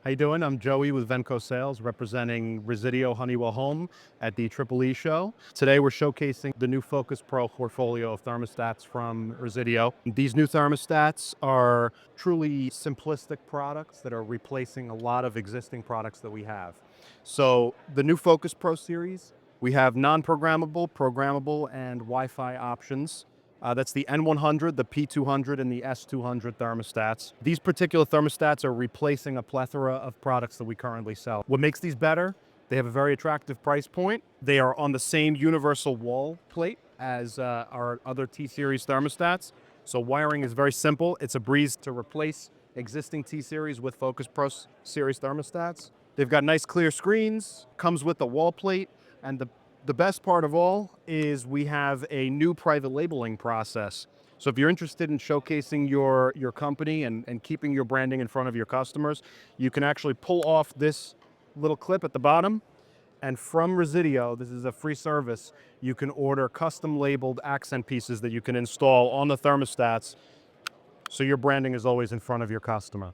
How you doing? I'm Joey with Venco Sales, representing Resideo Honeywell Home at the Triple E show. Today we're showcasing the new FocusPRO portfolio of thermostats from Resideo. These new thermostats are truly simplistic products that are replacing a lot of existing products that we have. So the new FocusPRO series, we have non-programmable, programmable, and Wi-Fi options. That's the N100, the P200, and the S200 thermostats. These particular thermostats are replacing a plethora of products that we currently sell. What makes these better? They have a very attractive price point. They are on the same universal wall plate as our other T-Series thermostats. So wiring is very simple. It's a breeze to replace existing T-Series with FocusPRO series thermostats. They've got nice clear screens, comes with the wall plate, and the best part of all is we have a new private labeling process. So if you're interested in showcasing your company and keeping your branding in front of your customers, you can actually pull off this little clip at the bottom. And from Resideo, this is a free service, you can order custom labeled accent pieces that you can install on the thermostats so your branding is always in front of your customer.